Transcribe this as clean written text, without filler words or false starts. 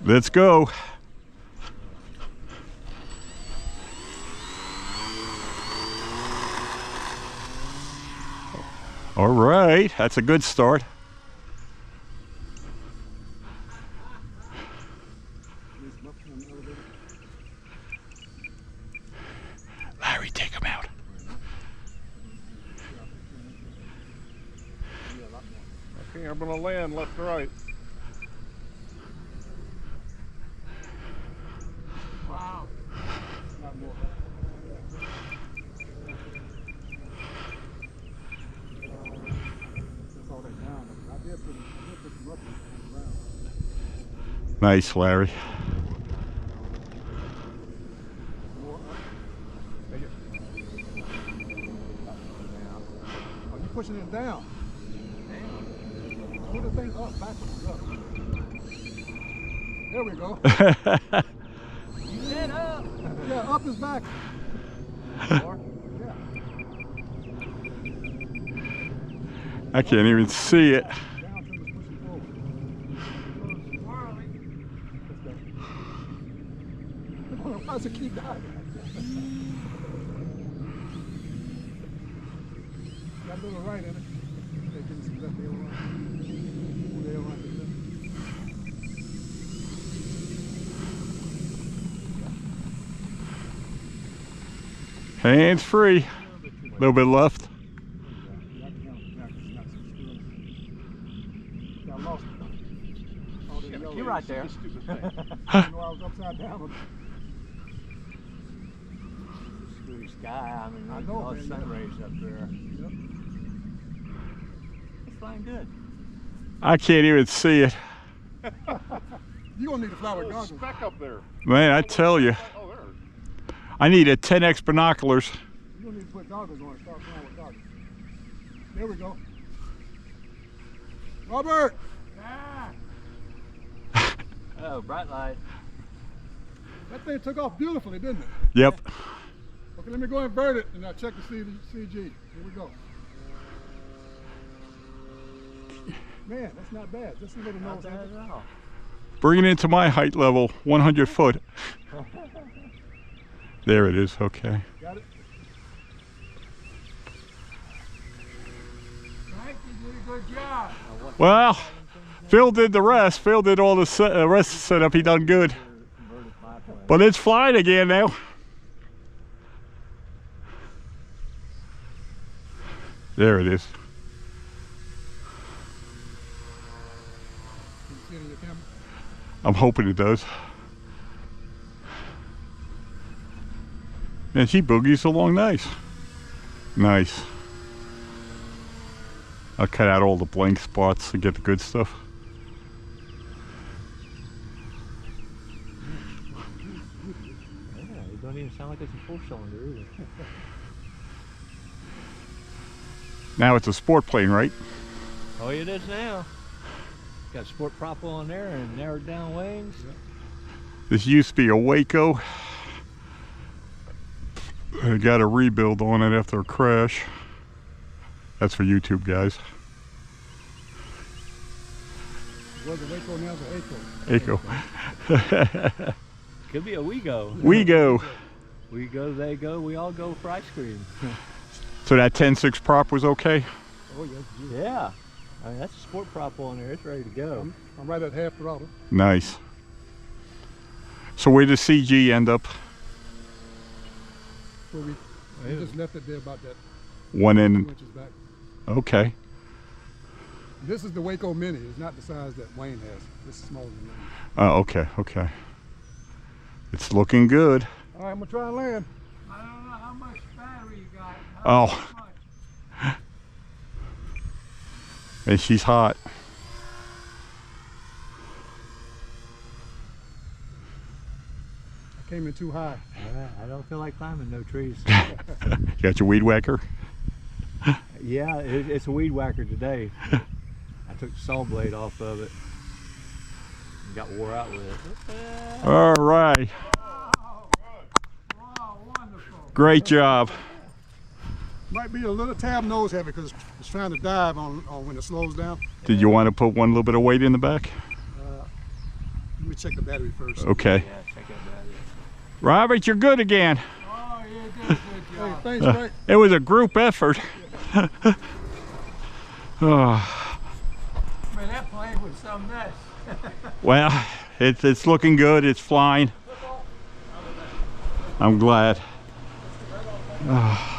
Let's go. All right, that's a good start. Larry, take him out. Okay, I'm gonna land left to right. Wow. Nice, Larry. Oh, you pushing it down? Put the thing up, backwards, up. There we go. You said up. Yeah, up is back. More? Yeah. I can't even see it. Down to the pushing forward. Why does it keep diving? Got a little right in it. Hey, give me some left air run. Full air run to the left. Hands free. A little bit left. I lost it. Oh, You're right there. Stupid thing. I know I was upside down. Blue sky. I mean, I there's know, all the man, sun yeah. rays up there. Yep. It's flying good. I can't even see it. You're going to need to fly with There's a goggles. speck up there. Man, I tell you, Oh, there. I need a 10x binoculars. You're going to need to put goggles on and start flying with goggles. There we go. Robert! Oh, bright light. That thing took off beautifully, didn't it? Yep. Okay, let me go invert it and I'll check the CG. Here we go. Man, that's not bad. Just a little Not nose bad angle. at all. Bring it into my height level, 100 foot. There it is, okay. Got it? Frank, you did a good job. Well, Phil did the rest. Phil did all the rest of the setup. He done good. But it's flying again now. There it is. Can you see it in your camera? I'm hoping it does. Man, she boogies along nice. Nice. I'll cut out all the blank spots and get the good stuff. Yeah, it don't even sound like it's a four cylinder either. Now it's a sport plane, right? Oh, it is now. Got a sport prop on there and narrowed down wings. This used to be a Waco. I got a rebuild on it after a crash. That's for YouTube, guys. Was it Waco, now it's an Aco. Could be a we go. We go. We go, they go, we all go for ice cream. So that 10.6 prop was okay? Oh, yes. Yeah. I mean, that's a sport prop on there. It's ready to go. I'm right at half throttle. Nice. So where does CG end up? So we just left it there about that 1 2 end. inches back. Okay. This is the Waco Mini. It's not the size that Wayne has. This is smaller than Wayne. Oh, okay, okay. It's looking good. All right, I'm going to try and land. I don't know how much battery you got. Oh. And she's hot. I came in too high. I don't feel like climbing no trees. You got your weed whacker? Yeah, it's a weed whacker today. I took the saw blade off of it and got wore out with it. All right. Wow, wonderful. Great job. Might be a little tab nose heavy because it's trying to dive on when it slows down. Did you want to put one little bit of weight in the back? Let me check the battery first. Okay. Yeah, check that battery. Robert, you're good again. Oh, you did a good Hey, job. thanks, Frank. It was a group effort. Oh, Man, that plane was some mess. well, it's looking good. It's flying. I'm glad. Oh.